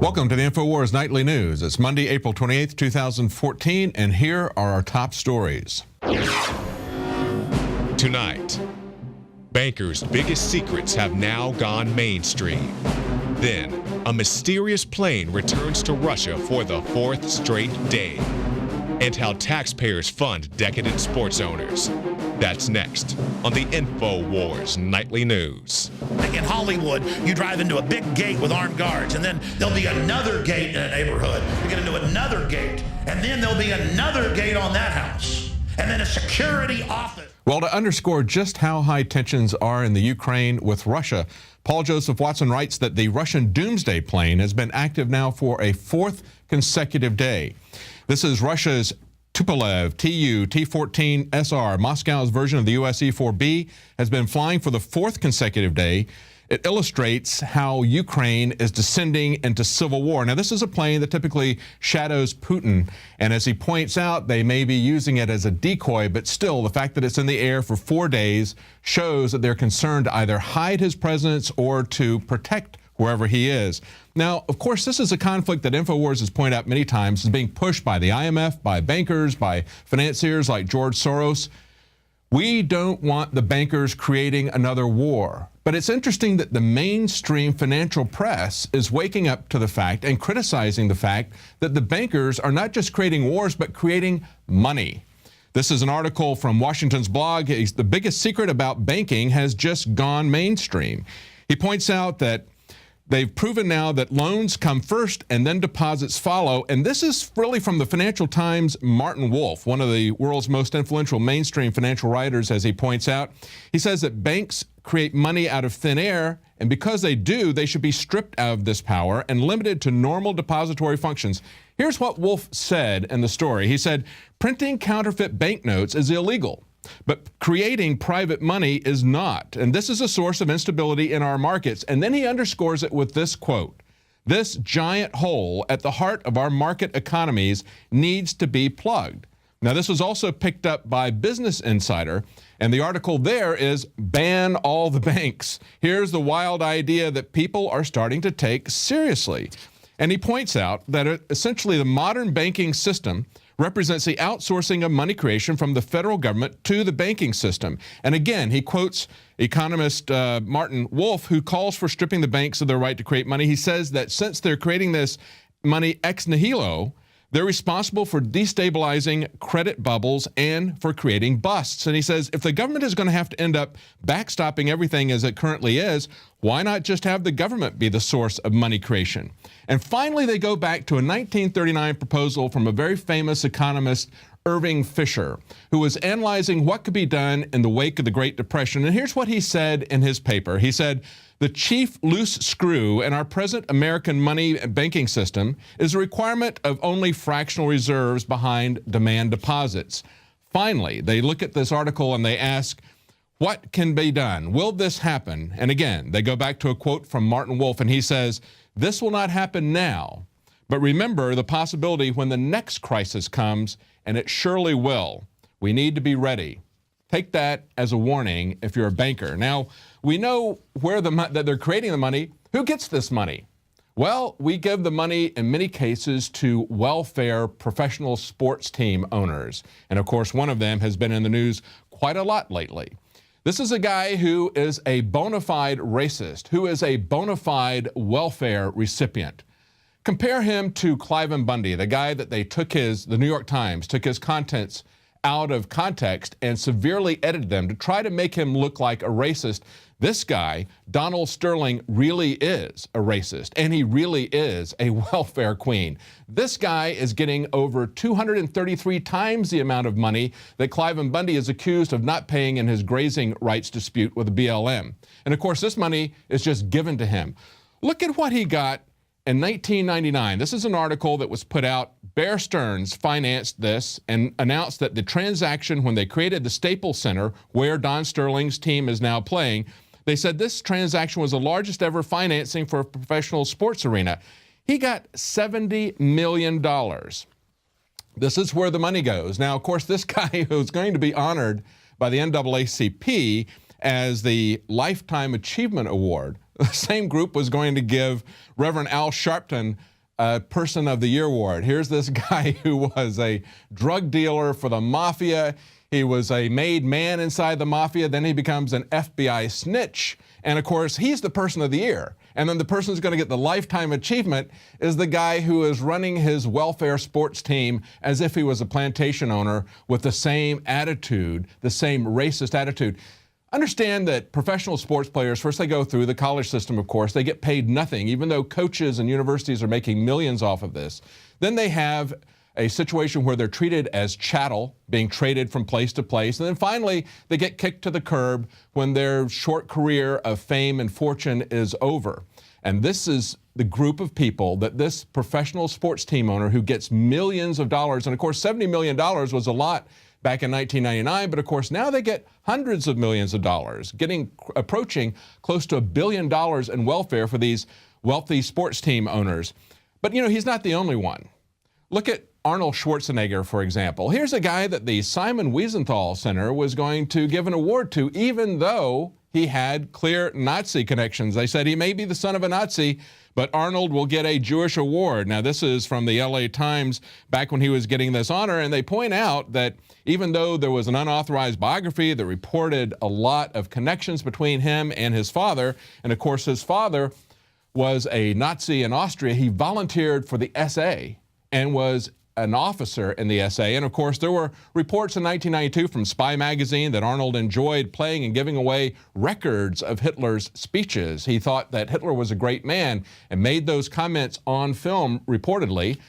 Welcome to the INFOWARS Nightly News. It's Monday, April 28th, 2014, and here are our top stories. Tonight, bankers' biggest secrets have now gone mainstream. Then, a mysterious plane returns to Russia for the fourth straight day. And how taxpayers fund decadent sports owners. That's next on the INFOWARS Nightly News. In Hollywood, you drive into a big gate with armed guards, and then there'll be another gate in a neighborhood. You get into another gate, and then there'll be another gate on that house, and then a security office. Well, to underscore just how high tensions are in the Ukraine with Russia, Paul Joseph Watson writes that the Russian doomsday plane has been active now for a fourth consecutive day. This is Russia's Tupolev Tu T-14 SR, Moscow's version of the US E-4B, has been flying for the fourth consecutive day. It illustrates how Ukraine is descending into civil war. Now, this is a plane that typically shadows Putin, and as he points out, they may be using it as a decoy, but still, the fact that it's in the air for 4 days shows that they're concerned to either hide his presence or to protect wherever he is. Now, of course, this is a conflict that INFOWARS has pointed out many times is being pushed by the IMF, by bankers, by financiers like George Soros. We don't want the bankers creating another war. But it's interesting that the mainstream financial press is waking up to the fact and criticizing the fact that the bankers are not just creating wars, but creating money. This is an article from Washington's blog. The biggest secret about banking has just gone mainstream. He points out that they've proven now that loans come first and then deposits follow. And this is really from the Financial Times' Martin Wolf, one of the world's most influential mainstream financial writers, as he points out. He says that banks create money out of thin air, and because they do, they should be stripped of this power and limited to normal depository functions. Here's what Wolf said in the story. He said, printing counterfeit banknotes is illegal, but creating private money is not. And this is a source of instability in our markets. And then he underscores it with this quote: this giant hole at the heart of our market economies needs to be plugged. Now, this was also picked up by Business Insider, and the article there is ban all the banks. Here's the wild idea that people are starting to take seriously. And he points out that essentially the modern banking system represents the outsourcing of money creation from the federal government to the banking system. And again, he quotes economist Martin Wolf, who calls for stripping the banks of their right to create money. He says that since they're creating this money ex nihilo, they're responsible for destabilizing credit bubbles and for creating busts. And he says if the government is going to have to end up backstopping everything as it currently is, why not just have the government be the source of money creation? And finally, they go back to a 1939 proposal from a very famous economist, Irving Fisher, who was analyzing what could be done in the wake of the Great Depression. And here's what he said in his paper. He said, the chief loose screw in our present American money banking system is a requirement of only fractional reserves behind demand deposits. Finally, they look at this article and they ask, what can be done? Will this happen? And again, they go back to a quote from Martin Wolf, and he says, this will not happen now, but remember the possibility when the next crisis comes, and it surely will. We need to be ready. Take that as a warning if you're a banker. Now, we know where that they're creating the money. Who gets this money? Well, we give the money in many cases to welfare professional sports team owners. And of course, one of them has been in the news quite a lot lately. This is a guy who is a bona fide racist, who is a bona fide welfare recipient. Compare him to Cliven Bundy, the guy that they took the New York Times took his contents out of context and severely edited them to try to make him look like a racist. This guy, Donald Sterling, really is a racist, and he really is a welfare queen. This guy is getting over 233 times the amount of money that Cliven Bundy is accused of not paying in his grazing rights dispute with the BLM. And of course, this money is just given to him. Look at what he got in 1999. This is an article that was put out. Bear Stearns financed this and announced that the transaction, when they created the Staples Center, where Don Sterling's team is now playing, they said this transaction was the largest ever financing for a professional sports arena. He got $70 million. This is where the money goes. Now, of course, this guy who's going to be honored by the NAACP as the Lifetime Achievement Award, the same group was going to give Reverend Al Sharpton Person of the Year award. Here's this guy who was a drug dealer for the mafia. He was a made man inside the mafia. Then he becomes an FBI snitch. And of course, he's the Person of the Year. And then the person who's going to get the lifetime achievement is the guy who is running his welfare sports team as if he was a plantation owner with the same attitude, the same racist attitude. Understand that professional sports players, first they go through the college system, of course. They get paid nothing, even though coaches and universities are making millions off of this. Then they have a situation where they're treated as chattel, being traded from place to place. And then finally, they get kicked to the curb when their short career of fame and fortune is over. And this is the group of people that this professional sports team owner who gets millions of dollars, and of course, $70 million was a lot back in 1999, but of course, now they get hundreds of millions of dollars, approaching close to $1 billion in welfare for these wealthy sports team owners. But you know, he's not the only one. Look at Arnold Schwarzenegger, for example. Here's a guy that the Simon Wiesenthal Center was going to give an award to, even though he had clear Nazi connections. They said he may be the son of a Nazi, but Arnold will get a Jewish award. Now, this is from the LA Times back when he was getting this honor, and they point out that even though there was an unauthorized biography that reported a lot of connections between him and his father, and of course his father was a Nazi in Austria, he volunteered for the SA and was an officer in the SA. And of course, there were reports in 1992 from Spy magazine that Arnold enjoyed playing and giving away records of Hitler's speeches. He thought that Hitler was a great man and made those comments on film, reportedly,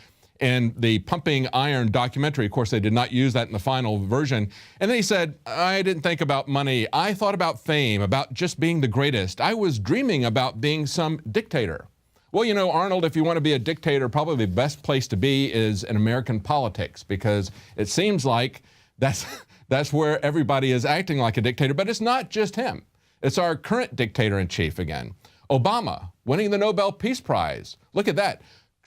in the Pumping Iron documentary. Of course, they did not use that in the final version. And then he said, I didn't think about money. I thought about fame, about just being the greatest. I was dreaming about being some dictator. Well, you know, Arnold, if you want to be a dictator, probably the best place to be is in American politics, because it seems like that's where everybody is acting like a dictator. But it's not just him. It's our current dictator-in-chief again. Obama winning the Nobel Peace Prize. Look at that.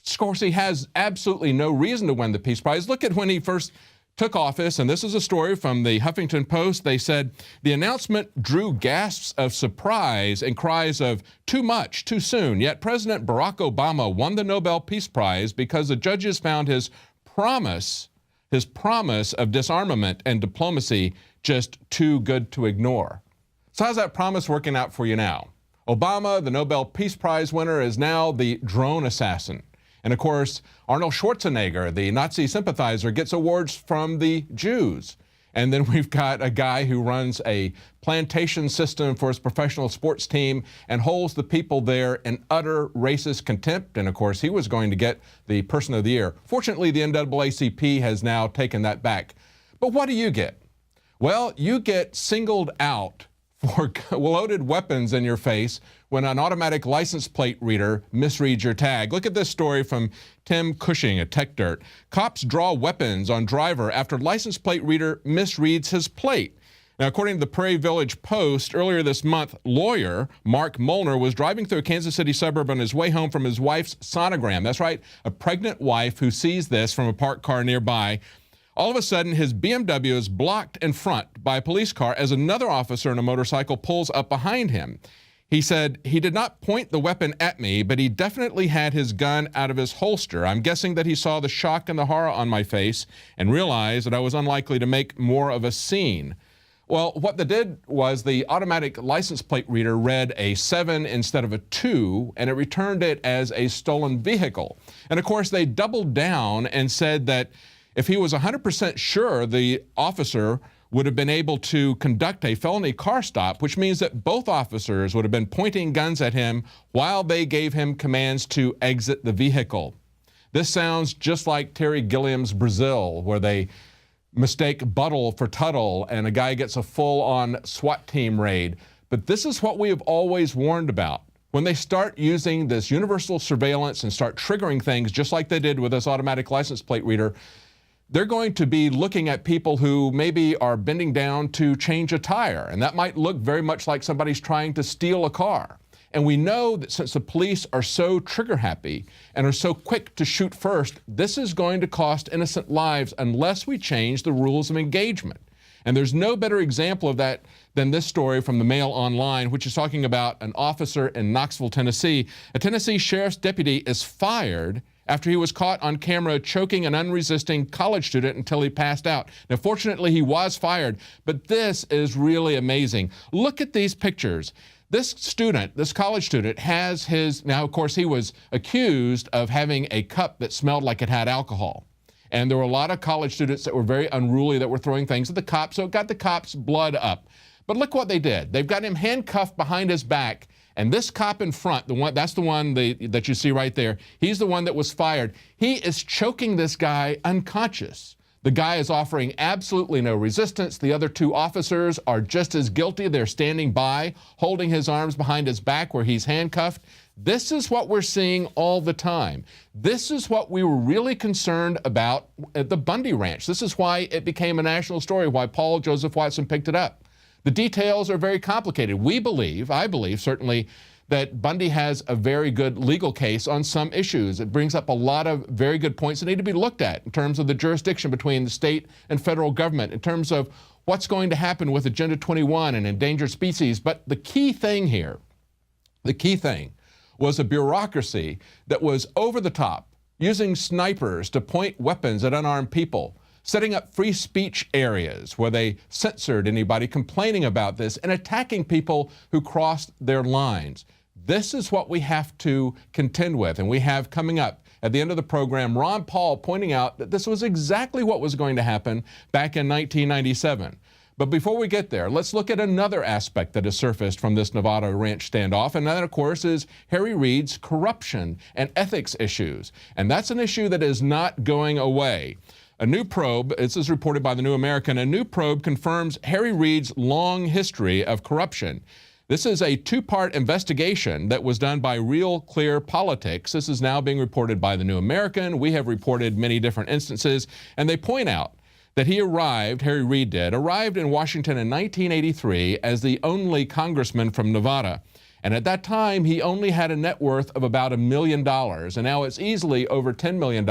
Of course, he has absolutely no reason to win the Peace Prize. Look at when he first took office, and this is a story from the Huffington Post. They said the announcement drew gasps of surprise and cries of too much, too soon. Yet President Barack Obama won the Nobel Peace Prize because the judges found his promise of disarmament and diplomacy just too good to ignore. So how's that promise working out for you now? Obama, the Nobel Peace Prize winner, is now the drone assassin. And of course, Arnold Schwarzenegger, the Nazi sympathizer, gets awards from the Jews. And then we've got a guy who runs a plantation system for his professional sports team and holds the people there in utter racist contempt. And of course, he was going to get the Person of the Year. Fortunately, the NAACP has now taken that back. But what do you get? Well, you get singled out for loaded weapons in your face when an automatic license plate reader misreads your tag. Look at this story from Tim Cushing at TechDirt. Cops draw weapons on driver after license plate reader misreads his plate. Now, according to the Prairie Village Post, earlier this month, lawyer Mark Molnar was driving through a Kansas City suburb on his way home from his wife's sonogram. That's right, a pregnant wife who sees this from a parked car nearby. All of a sudden, his BMW is blocked in front by a police car as another officer in a motorcycle pulls up behind him. He said, he did not point the weapon at me, but he definitely had his gun out of his holster. I'm guessing that he saw the shock and the horror on my face and realized that I was unlikely to make more of a scene. Well, what they did was the automatic license plate reader read a 7 instead of a 2, and it returned it as a stolen vehicle. And of course, they doubled down and said that if he was 100% sure, the officer would have been able to conduct a felony car stop, which means that both officers would have been pointing guns at him while they gave him commands to exit the vehicle. This sounds just like Terry Gilliam's Brazil, where they mistake Buttle for Tuttle and a guy gets a full-on SWAT team raid. But this is what we have always warned about. When they start using this universal surveillance and start triggering things just like they did with this automatic license plate reader, they're going to be looking at people who maybe are bending down to change a tire. And that might look very much like somebody's trying to steal a car. And we know that since the police are so trigger happy and are so quick to shoot first, this is going to cost innocent lives unless we change the rules of engagement. And there's no better example of that than this story from the Mail Online, which is talking about an officer in Knoxville, Tennessee. A Tennessee sheriff's deputy is fired after he was caught on camera choking an unresisting college student until he passed out. Now, fortunately, he was fired, but this is really amazing. Look at these pictures. This student, this college student, has his, now of course he was accused of having a cup that smelled like it had alcohol. And there were a lot of college students that were very unruly that were throwing things at the cop, so it got the cop's blood up. But look what they did. They've got him handcuffed behind his back, and this cop in front, that's the one that you see right there, he's the one that was fired. He is choking this guy unconscious. The guy is offering absolutely no resistance. The other two officers are just as guilty. They're standing by, holding his arms behind his back where he's handcuffed. This is what we're seeing all the time. This is what we were really concerned about at the Bundy Ranch. This is why it became a national story, why Paul Joseph Watson picked it up. The details are very complicated. We believe, I believe certainly, that Bundy has a very good legal case on some issues. It brings up a lot of very good points that need to be looked at in terms of the jurisdiction between the state and federal government, in terms of what's going to happen with Agenda 21 and endangered species. But the key thing here, the key thing, was a bureaucracy that was over the top, using snipers to point weapons at unarmed people, setting up free speech areas where they censored anybody complaining about this, and attacking people who crossed their lines. This is what we have to contend with, and we have coming up at the end of the program Ron Paul pointing out that this was exactly what was going to happen back in 1997. But before we get there, let's look at another aspect that has surfaced from this Nevada ranch standoff, and that, of course, is Harry Reid's corruption and ethics issues. And that's an issue that is not going away. A new probe, this is reported by the New American, a new probe confirms Harry Reid's long history of corruption. This is a two-part investigation that was done by Real Clear Politics. This is now being reported by the New American. We have reported many different instances, and they point out that Harry Reid arrived in Washington in 1983 as the only congressman from Nevada. And at that time, he only had a net worth of about $1 million, and now it's easily over $10 million.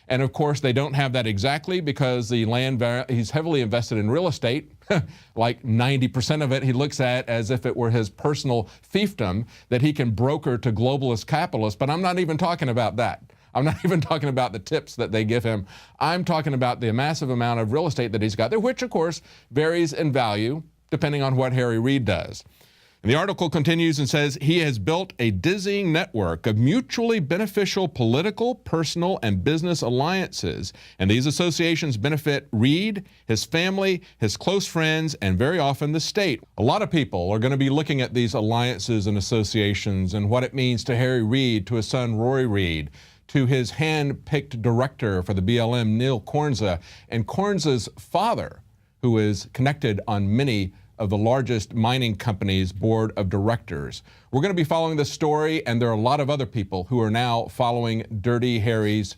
And of course, they don't have that exactly because the land, he's heavily invested in real estate. Like 90% of it he looks at as if it were his personal fiefdom that he can broker to globalist capitalists. But I'm not even talking about that. I'm not even talking about the tips that they give him. I'm talking about the massive amount of real estate that he's got there, which of course varies in value depending on what Harry Reid does. And the article continues and says he has built a dizzying network of mutually beneficial political, personal, and business alliances. And these associations benefit Reid, his family, his close friends, and very often the state. A lot of people are going to be looking at these alliances and associations and what it means to Harry Reid, to his son Roy Reid, to his hand-picked director for the BLM, Neil Kornza, and Kornza's father, who is connected on many of the largest mining companies' board of directors. We're going to be following this story, and there are a lot of other people who are now following Dirty Harry's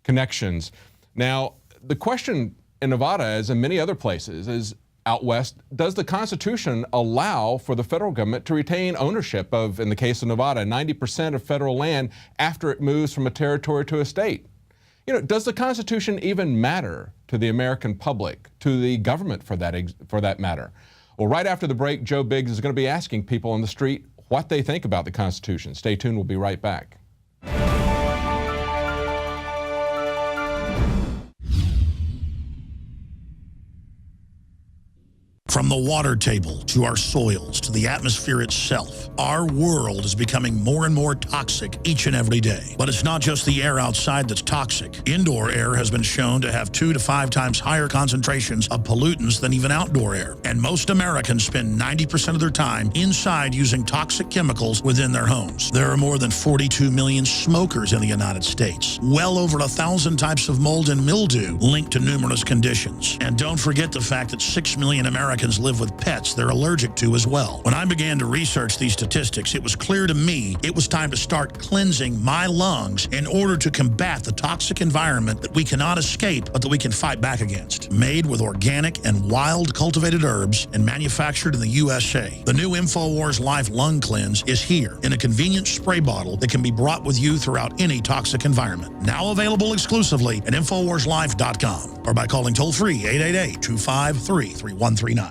connections. Now, the question in Nevada, as in many other places, is out west, does the Constitution allow for the federal government to retain ownership of, in the case of Nevada, 90% of federal land after it moves from a territory to a state? You know, does the Constitution even matter to the American public, to the government for that matter? Well, right after the break, Joe Biggs is going to be asking people on the street what they think about the Constitution. Stay tuned. We'll be right back. From the water table to our soils to the atmosphere itself, our world is becoming more and more toxic each and every day. But it's not just the air outside that's toxic. Indoor air has been shown to have 2 to 5 times higher concentrations of pollutants than even outdoor air. And most Americans spend 90% of their time inside using toxic chemicals within their homes. There are more than 42 million smokers in the United States. Well over 1,000 types of mold and mildew linked to numerous conditions. And don't forget the fact that 6 million Americans live with pets they're allergic to as well. When I began to research these statistics, it was clear to me it was time to start cleansing my lungs in order to combat the toxic environment that we cannot escape, but that we can fight back against. Made with organic and wild cultivated herbs and manufactured in the USA, the new INFOWARS Life Lung Cleanse is here in a convenient spray bottle that can be brought with you throughout any toxic environment. Now available exclusively at InfoWarsLife.com or by calling toll-free 888-253-3139.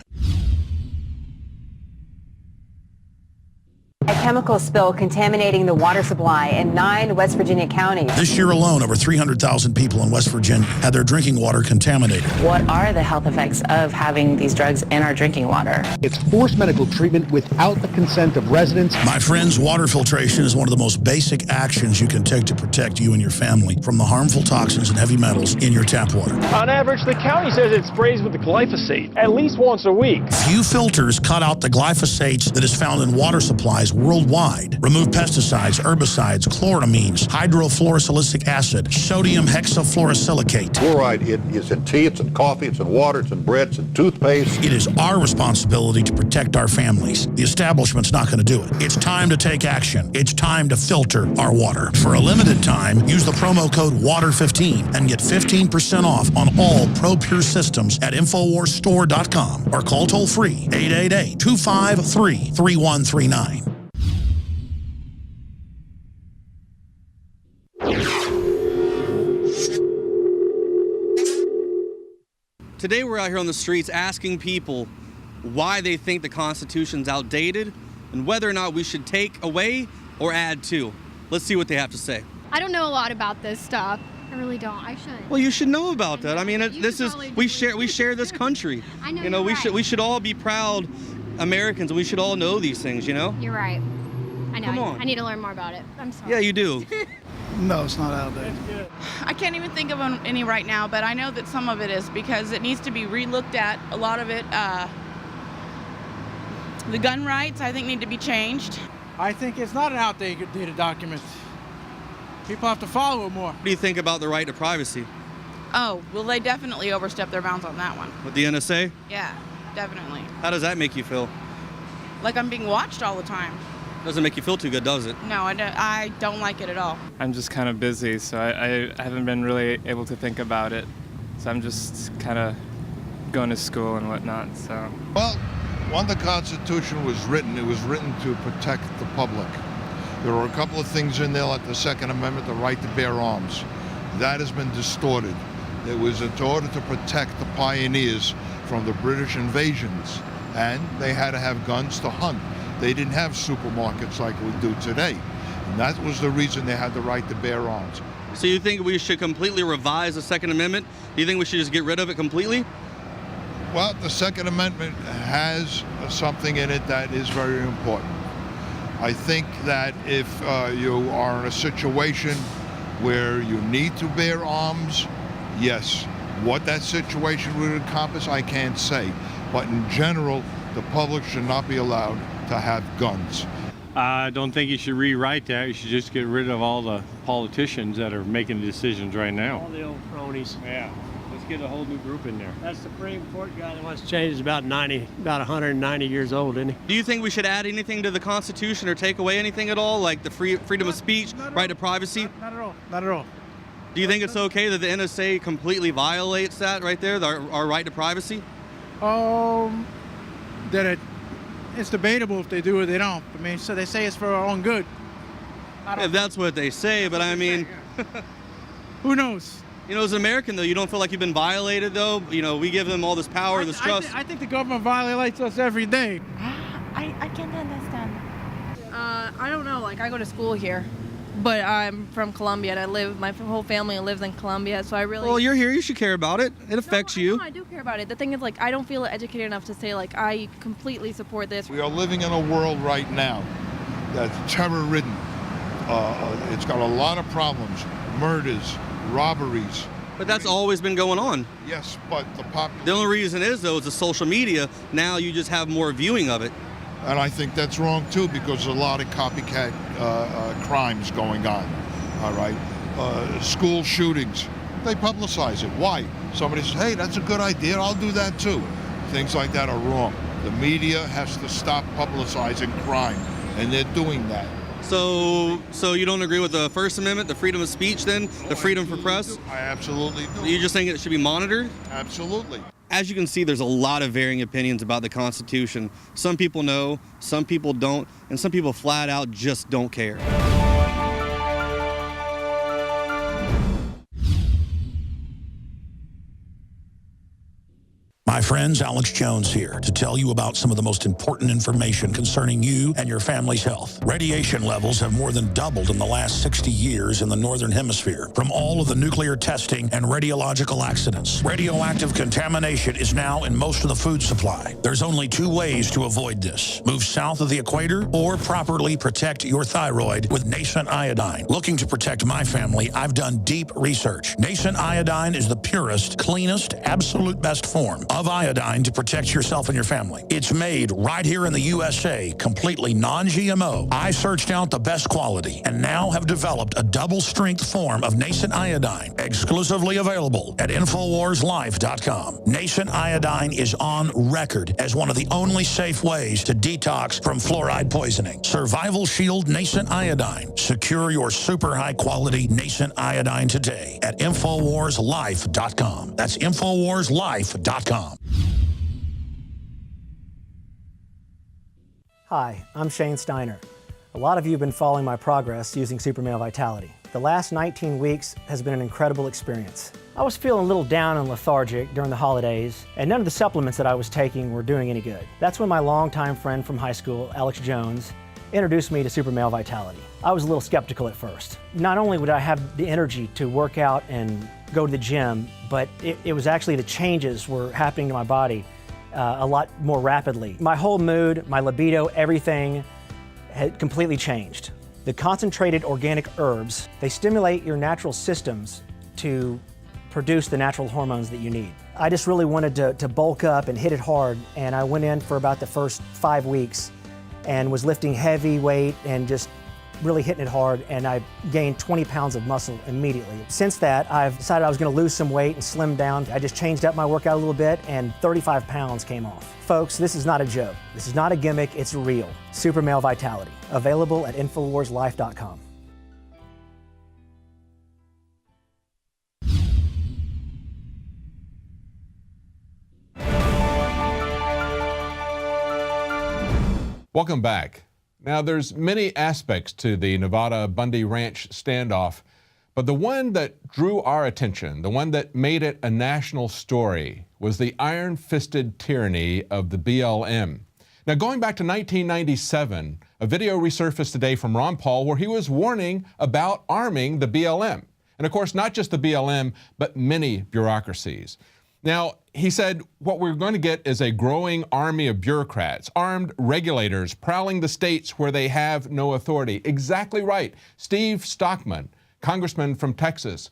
chemical spill contaminating the water supply in 9 West Virginia counties. This year alone, over 300,000 people in West Virginia had their drinking water contaminated. What are the health effects of having these drugs in our drinking water? It's forced medical treatment without the consent of residents. My friends, water filtration is one of the most basic actions you can take to protect you and your family from the harmful toxins and heavy metals in your tap water. On average, the county says it sprays with the glyphosate at least once a week. Few filters cut out the glyphosate that is found in water supplies worldwide. Remove pesticides, herbicides, chloramines, hydrofluorosilicic acid, sodium hexafluorosilicate. Fluoride is in tea, it's in coffee, it's in water, it's in bread, it's in toothpaste. It is our responsibility to protect our families. The establishment's not going to do it. It's time to take action. It's time to filter our water. For a limited time, use the promo code WATER15 and get 15% off on all ProPure systems at InfoWarsStore.com or call toll-free 888-253-3139. Today we're out here on the streets asking people why they think the Constitution's outdated and whether or not we should take away or add to. Let's see what they have to say. I don't know a lot about this stuff. I really don't. I should. Well, you should know about that. I mean, this is we share this country. I know. You know, we we should all be proud Americans, and we should all know these things. You know. You're right. I know. Come on. I need to learn more about it. I'm sorry. Yeah, you do. No, it's not outdated. I can't even think of any right now, but I know that some of it is because it needs to be re-looked at. A lot of it, the gun rights, I think, need to be changed. I think it's not an outdated document. People have to follow it more. What do you think about the right to privacy? Oh, well, they definitely overstepped their bounds on that one. With the NSA? Yeah, definitely. How does that make you feel? Like I'm being watched all the time. Doesn't make you feel too good, does it? No, I don't like it at all. I'm just kind of busy, so I haven't been really able to think about it. So I'm just kind of going to school and whatnot, so. Well, when the Constitution was written, it was written to protect the public. There were a couple of things in there like the Second Amendment, the right to bear arms. That has been distorted. It was in order to protect the pioneers from the British invasions, and they had to have guns to hunt. They didn't have supermarkets like we do today. And that was the reason they had the right to bear arms. So you think we should completely revise the Second Amendment? Do you think we should just get rid of it completely? Well, the Second Amendment has something in it that is very important. I think that if you are in a situation where you need to bear arms, yes. What that situation would encompass, I can't say. But in general, the public should not be allowed to have guns. I don't think you should rewrite that. You should just get rid of all the politicians that are making the decisions right now. All the old cronies. Yeah. Let's get a whole new group in there. That Supreme Court guy that wants to change is about 190 years old, isn't he? Do you think we should add anything to the Constitution or take away anything at all, like the freedom of speech, right to privacy? Not at all. Not at all. Do you think it's okay that the NSA completely violates that right there, our right to privacy? It's debatable if they do or they don't. I mean, so they say it's for our own good. If that's what they say, but I mean... Who knows? You know, as an American, though, you don't feel like you've been violated, though? You know, we give them all this power, this trust. I think the government violates us every day. I can't understand. I don't know. Like, I go to school here, but I'm from Colombia, and my whole family lives in Colombia, so I really... Well, you're here. You should care about it. It affects you. No, I do care about it. The thing is, like, I don't feel educated enough to say, like, I completely support this. We are living in a world right now that's terror-ridden. It's got a lot of problems, murders, robberies. But that's always been going on. Yes, but the only reason is, though, is the social media. Now you just have more viewing of it. And I think that's wrong, too, because there's a lot of copycat crimes going on, all right? School shootings, they publicize it. Why? Somebody says, hey, that's a good idea, I'll do that, too. Things like that are wrong. The media has to stop publicizing crime, and they're doing that. So you don't agree with the First Amendment, the freedom of speech then, the freedom for press? I absolutely do. You just think it should be monitored? Absolutely. As you can see, there's a lot of varying opinions about the Constitution. Some people know, some people don't, and some people flat out just don't care. My friends, Alex Jones here to tell you about some of the most important information concerning you and your family's health. Radiation levels have more than doubled in the last 60 years in the Northern Hemisphere from all of the nuclear testing and radiological accidents. Radioactive contamination is now in most of the food supply. There's only 2 ways to avoid this. Move south of the equator or properly protect your thyroid with nascent iodine. Looking to protect my family, I've done deep research. Nascent iodine is the purest, cleanest, absolute best form of iodine to protect yourself and your family. It's made right here in the USA, completely non-GMO. I searched out the best quality and now have developed a double-strength form of nascent iodine, exclusively available at INFOWARSLife.com. Nascent iodine is on record as one of the only safe ways to detox from fluoride poisoning. Survival Shield Nascent Iodine. Secure your super high-quality nascent iodine today at INFOWARSLife.com. That's INFOWARSLife.com. Hi, I'm Shane Steiner. A lot of you have been following my progress using Super Male Vitality. The last 19 weeks has been an incredible experience. I was feeling a little down and lethargic during the holidays, and none of the supplements that I was taking were doing any good. That's when my longtime friend from high school, Alex Jones, introduced me to Super Male Vitality. I was a little skeptical at first. Not only would I have the energy to work out and go to the gym, but it was actually the changes were happening to my body a lot more rapidly. My whole mood, my libido, everything had completely changed. The concentrated organic herbs, they stimulate your natural systems to produce the natural hormones that you need. I just really wanted to bulk up and hit it hard, and I went in for about the first 5 weeks and was lifting heavy weight and just really hitting it hard, and I gained 20 pounds of muscle immediately. Since that, I've decided I was gonna lose some weight and slim down. I just changed up my workout a little bit, and 35 pounds came off. Folks, this is not a joke. This is not a gimmick, it's real. Super Male Vitality, available at InfoWarsLife.com. Welcome back. Now, there's many aspects to the Nevada Bundy Ranch standoff, but the one that drew our attention, the one that made it a national story, was the iron-fisted tyranny of the BLM. Now, going back to 1997, a video resurfaced today from Ron Paul where he was warning about arming the BLM. And of course, not just the BLM, but many bureaucracies. Now, he said what we're going to get is a growing army of bureaucrats, armed regulators prowling the states where they have no authority. Exactly right. Steve Stockman, congressman from Texas,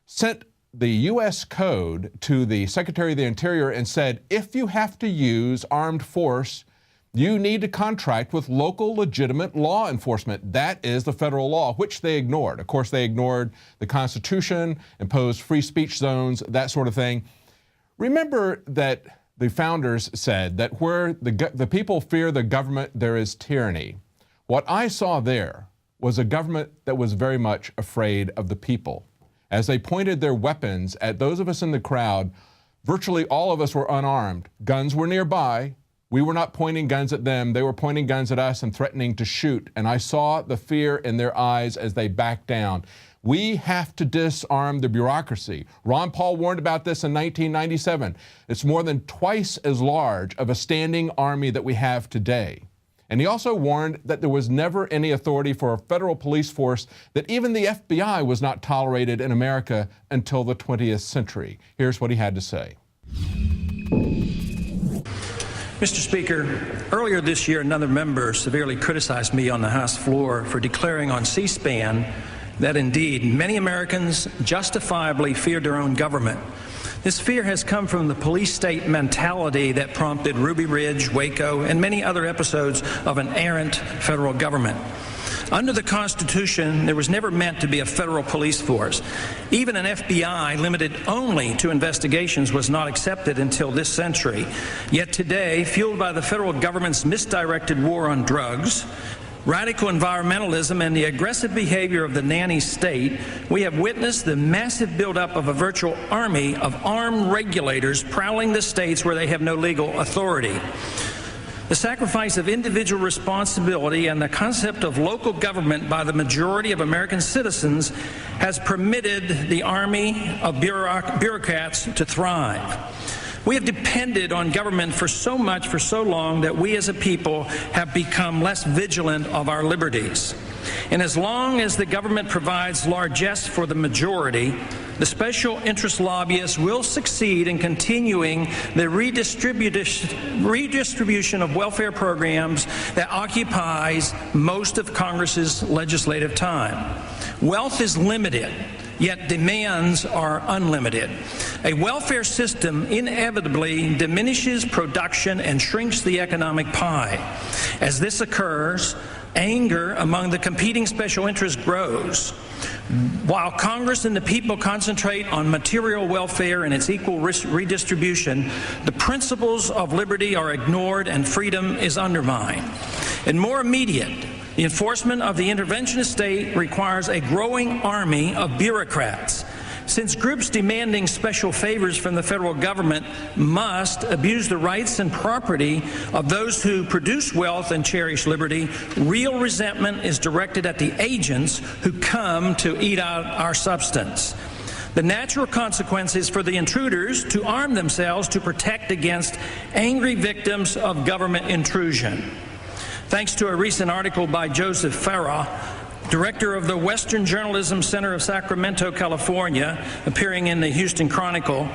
sent the U.S. Code to the Secretary of the Interior and said, if you have to use armed force, you need to contract with local legitimate law enforcement. That is the federal law, which they ignored. Of course, they ignored the Constitution, imposed free speech zones, that sort of thing. Remember that the founders said that where the people fear the government, there is tyranny. What I saw there was a government that was very much afraid of the people. As they pointed their weapons at those of us in the crowd, virtually all of us were unarmed. Guns were nearby. We were not pointing guns at them. They were pointing guns at us and threatening to shoot. And I saw the fear in their eyes as they backed down. We have to disarm the bureaucracy. Ron Paul warned about this in 1997. It's more than twice as large of a standing army that we have today. And he also warned that there was never any authority for a federal police force, that even the FBI was not tolerated in America until the 20th century. Here's what he had to say. Mr. Speaker, earlier this year, another member severely criticized me on the House floor for declaring on C-SPAN that indeed many Americans justifiably feared their own government. This fear has come from the police state mentality that prompted Ruby Ridge, Waco, and many other episodes of an errant federal government. Under the Constitution, there was never meant to be a federal police force. Even an FBI limited only to investigations was not accepted until this century. Yet today, fueled by the federal government's misdirected war on drugs, radical environmentalism, and the aggressive behavior of the nanny state, we have witnessed the massive buildup of a virtual army of armed regulators prowling the states where they have no legal authority. The sacrifice of individual responsibility and the concept of local government by the majority of American citizens has permitted the army of bureaucrats to thrive. We have depended on government for so much for so long that we as a people have become less vigilant of our liberties. And as long as the government provides largesse for the majority, the special interest lobbyists will succeed in continuing the redistribution of welfare programs that occupies most of Congress's legislative time. Wealth is limited, yet demands are unlimited. A welfare system inevitably diminishes production and shrinks the economic pie. As this occurs, anger among the competing special interests grows. While Congress and the people concentrate on material welfare and its equal redistribution, the principles of liberty are ignored and freedom is undermined. And more immediate, the enforcement of the interventionist state requires a growing army of bureaucrats. Since groups demanding special favors from the federal government must abuse the rights and property of those who produce wealth and cherish liberty, real resentment is directed at the agents who come to eat out our substance. The natural consequence is for the intruders to arm themselves to protect against angry victims of government intrusion. Thanks to a recent article by Joseph Farah, director of the Western Journalism Center of Sacramento, California, appearing in the Houston Chronicle,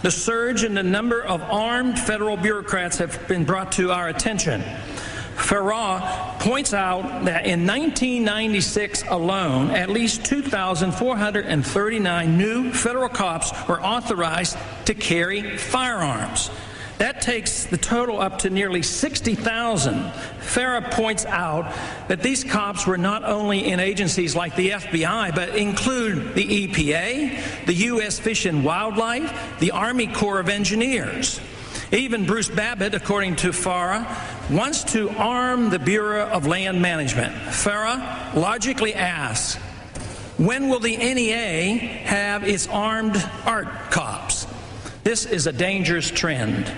the surge in the number of armed federal bureaucrats have been brought to our attention. Farah points out that in 1996 alone, at least 2,439 new federal cops were authorized to carry firearms. That takes the total up to nearly 60,000. Farah points out that these cops were not only in agencies like the FBI, but include the EPA, the U.S. Fish and Wildlife, the Army Corps of Engineers. Even Bruce Babbitt, according to Farah, wants to arm the Bureau of Land Management. Farah logically asks, when will the NEA have its armed art cops? This is a dangerous trend.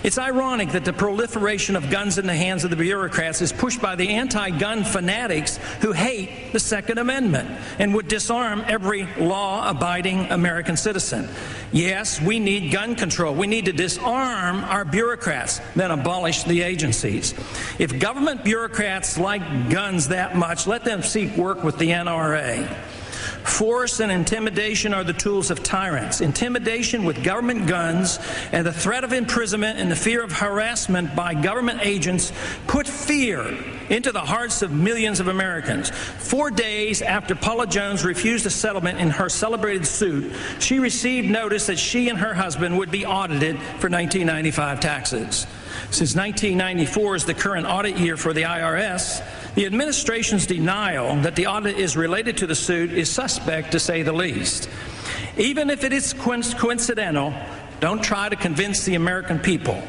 It's ironic that the proliferation of guns in the hands of the bureaucrats is pushed by the anti-gun fanatics who hate the Second Amendment and would disarm every law-abiding American citizen. Yes, we need gun control. We need to disarm our bureaucrats, then abolish the agencies. If government bureaucrats like guns that much, let them seek work with the NRA. Force and intimidation are the tools of tyrants. Intimidation with government guns and the threat of imprisonment and the fear of harassment by government agents put fear into the hearts of millions of Americans. 4 days after Paula Jones refused a settlement in her celebrated suit, she received notice that she and her husband would be audited for 1995 taxes. Since 1994 is the current audit year for the IRS, the administration's denial that the audit is related to the suit is suspect, to say the least. Even if it is coincidental, don't try to convince the American people.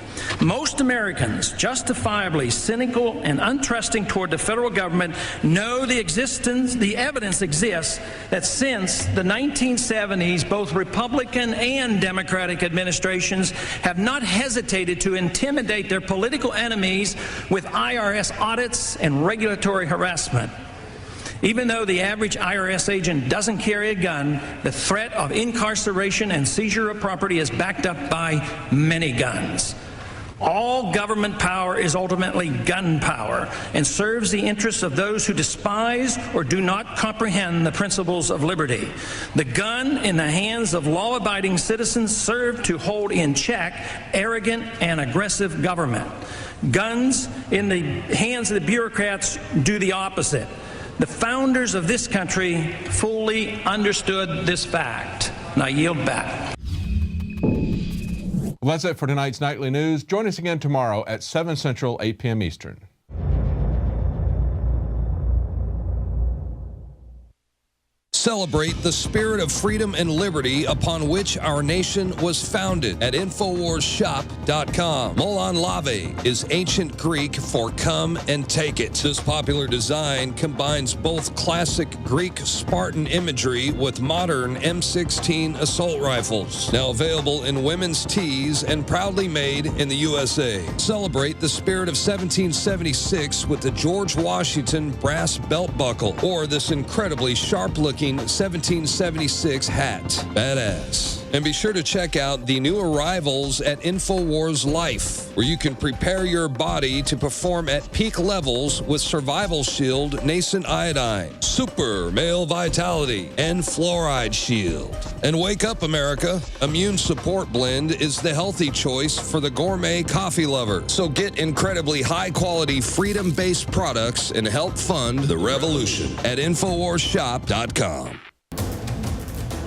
Most Americans, justifiably cynical and untrusting toward the federal government, know the evidence exists that since the 1970s, both Republican and Democratic administrations have not hesitated to intimidate their political enemies with IRS audits and regulatory harassment. Even though the average IRS agent doesn't carry a gun, the threat of incarceration and seizure of property is backed up by many guns. All government power is ultimately gun power and serves the interests of those who despise or do not comprehend the principles of liberty. The gun in the hands of law-abiding citizens serve to hold in check arrogant and aggressive government. Guns in the hands of the bureaucrats do the opposite. The founders of this country fully understood this fact. And I yield back. Well, that's it for tonight's Nightly News. Join us again tomorrow at 7 Central, 8 p.m. Eastern. Celebrate the spirit of freedom and liberty upon which our nation was founded at InfoWarsShop.com. Molon Lave is ancient Greek for come and take it. This popular design combines both classic Greek Spartan imagery with modern M16 assault rifles. Now available in women's tees and proudly made in the USA. Celebrate the spirit of 1776 with the George Washington brass belt buckle or this incredibly sharp-looking 1776 hat. Badass. And be sure to check out the new arrivals at INFOWARS Life, where you can prepare your body to perform at peak levels with Survival Shield Nascent Iodine, Super Male Vitality, and Fluoride Shield. And wake up, America. Immune Support Blend is the healthy choice for the gourmet coffee lover. So get incredibly high-quality, freedom-based products and help fund the revolution at InfoWarsShop.com.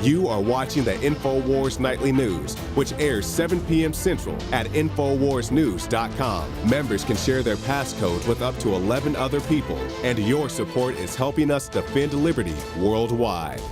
You are watching the InfoWars Nightly News, which airs 7 p.m. Central at InfoWarsNews.com. Members can share their passcode with up to 11 other people, and your support is helping us defend liberty worldwide.